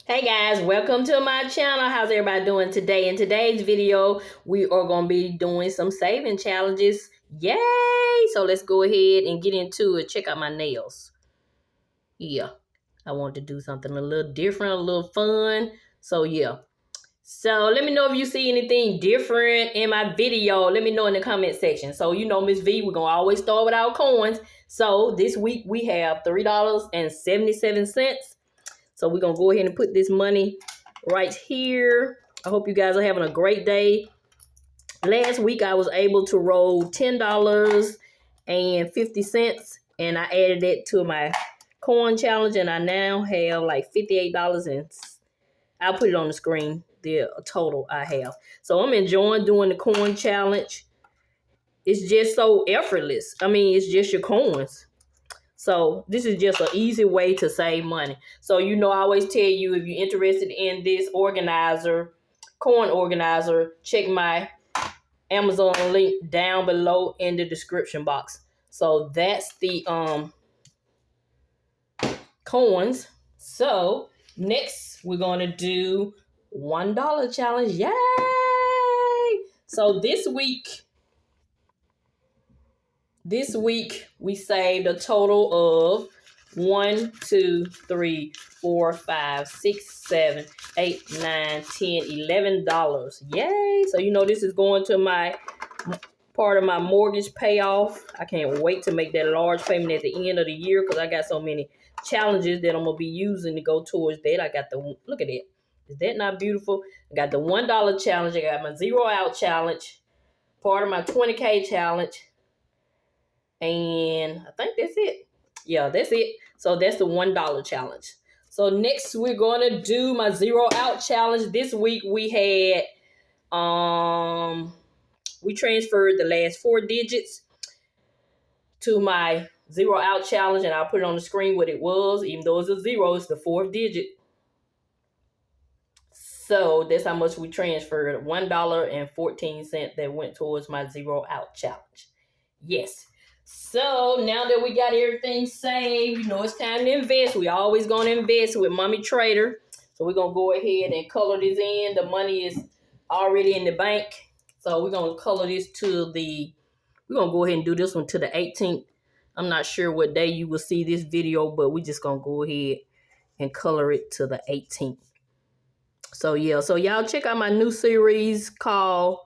Hey guys, welcome to my channel. How's everybody doing today? In today's video, we are going to be doing some saving challenges. Yay! So let's go ahead and get into it. Check out my nails. Yeah, I want to do something a little different, a little fun. So yeah. So let me know if you see anything different in my video. Let me know in the comment section. So you know Mrs Vee, we're going to always start with our coins. So this week we have $3.77. So we're going to go ahead and put this money right here. I hope you guys are having a great day. Last week I was able to roll $10.50 and I added it to my coin challenge and I now have like $58 and I'll put it on the screen, the total I have. So I'm enjoying doing the coin challenge. It's just so effortless. I mean, it's just your coins. So this is just an easy way to save money. So, you know, I always tell you, if you're interested in this organizer, coin organizer, check my Amazon link down below in the description box. So that's the coins. So next we're going to do $1 challenge. Yay! So this week we saved a total of 1, 2, 3, 4, 5, 6, 7, 8, 9, 10, $11. Yay! So you know this is going to my part of my mortgage payoff. I can't wait to make that large payment at the end of the year because I got so many challenges that I'm gonna be using to go towards that. I got the look at it. Is that not beautiful? I got the $1 challenge. I got my 0 out challenge, part of my 20K challenge. And I think that's it. Yeah, that's it. So that's the $1 challenge. So next we're going to do my 0 out challenge. This week we had, we transferred the last 4 digits to my 0 out challenge. And I'll put it on the screen what it was. Even though it's a 0, it's the 4th digit. So that's how much we transferred. $1.14 that went towards my 0 out challenge. Yes. So now that we got everything saved, you know, it's time to invest. We always going to invest with Mommy Trader. So we're going to go ahead and color this in. The money is already in the bank. So we're going to color this to the, we're going to go ahead and do this one to the 18th. I'm not sure what day you will see this video, but we're just going to go ahead and color it to the 18th. So yeah, so y'all check out my new series called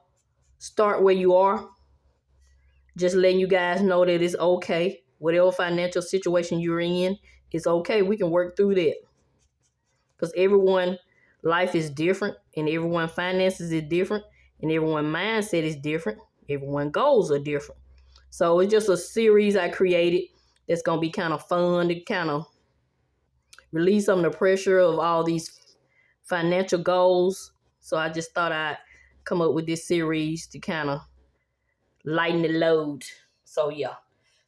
Start Where You Are. Just letting you guys know that it's okay. Whatever financial situation you're in, it's okay. We can work through that. Because everyone, life is different. And everyone finances is different. And everyone mindset is different. Everyone goals are different. So it's just a series I created that's going to be kind of fun to kind of release some of the pressure of all these financial goals. So I just thought I'd come up with this series to kind of lighten the load. So yeah,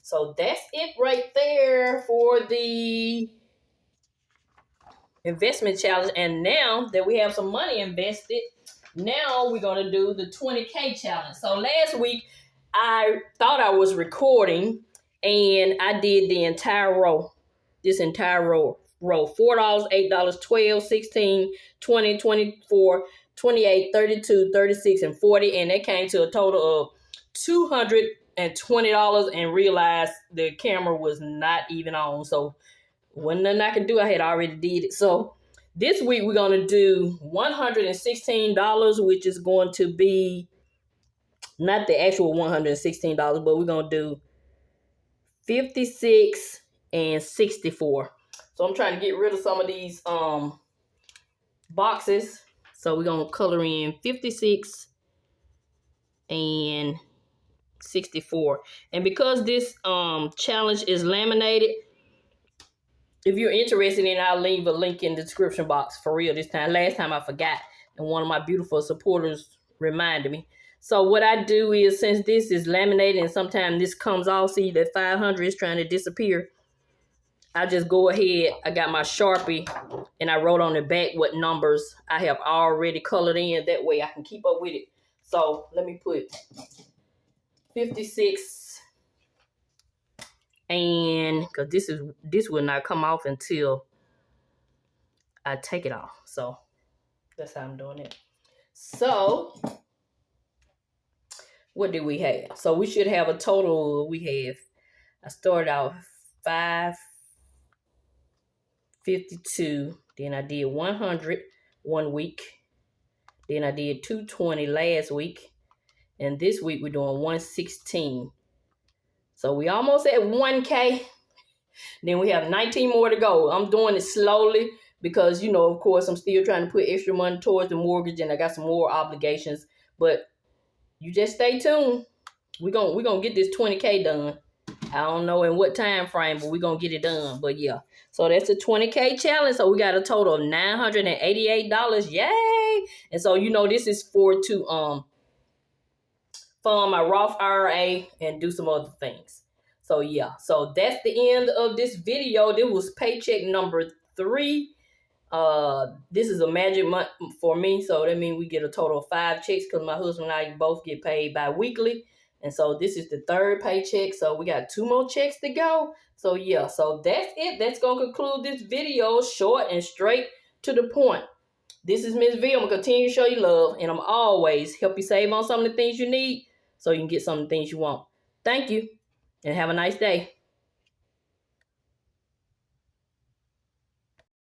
so that's it right there for the investment challenge. And now that we have some money invested, now we're going to do the 20K challenge. So last week I thought I was recording and I did the entire row, this entire row, $4, $8, $12, $16, $20, $24, $28, $32, $36, and $40, and that came to a total of $220 and realized the camera was not even on. So wasn't nothing I could do. I had already did it. So this week we're going to do $116, which is going to be not the actual $116, but we're going to do 56 and 64. So I'm trying to get rid of some of these boxes. So we're going to color in 56 and 64. And because this challenge is laminated, if you're interested in it, I'll leave a link in the description box. For real this time. Last time I forgot, and one of my beautiful supporters reminded me. So what I do is, since this is laminated and sometimes this comes off, see that 500 is trying to disappear, I just go ahead, I got my Sharpie, and I wrote on the back what numbers I have already colored in. That way I can keep up with it. So let me put 56, and because this will not come off until I take it off. So that's how I'm doing it. So what do we have? So we should have a total. I started out 552. Then I did 100 1 week. Then I did 220 last week. And this week we're doing 116. So we almost at 1K. Then we have 19 more to go. I'm doing it slowly because, of course, I'm still trying to put extra money towards the mortgage and I got some more obligations. But you just stay tuned. We're gonna get this 20K done. I don't know in what time frame, but we're gonna get it done. But yeah. So that's a 20K challenge. So we got a total of $988. Yay! And so this is to fund my Roth IRA and do some other things. So yeah, so that's the end of this video. This was paycheck number 3. This is a magic month for me, so that means we get a total of 5 checks because my husband and I both get paid bi-weekly. And so this is the 3rd paycheck, so we got 2 more checks to go. So yeah, so that's it. That's gonna conclude this video, short and straight to the point. This is Mrs Vee. I'm gonna continue to show you love, and I'm always help you save on some of the things you need so you can get some of the things you want. Thank you, and have a nice day.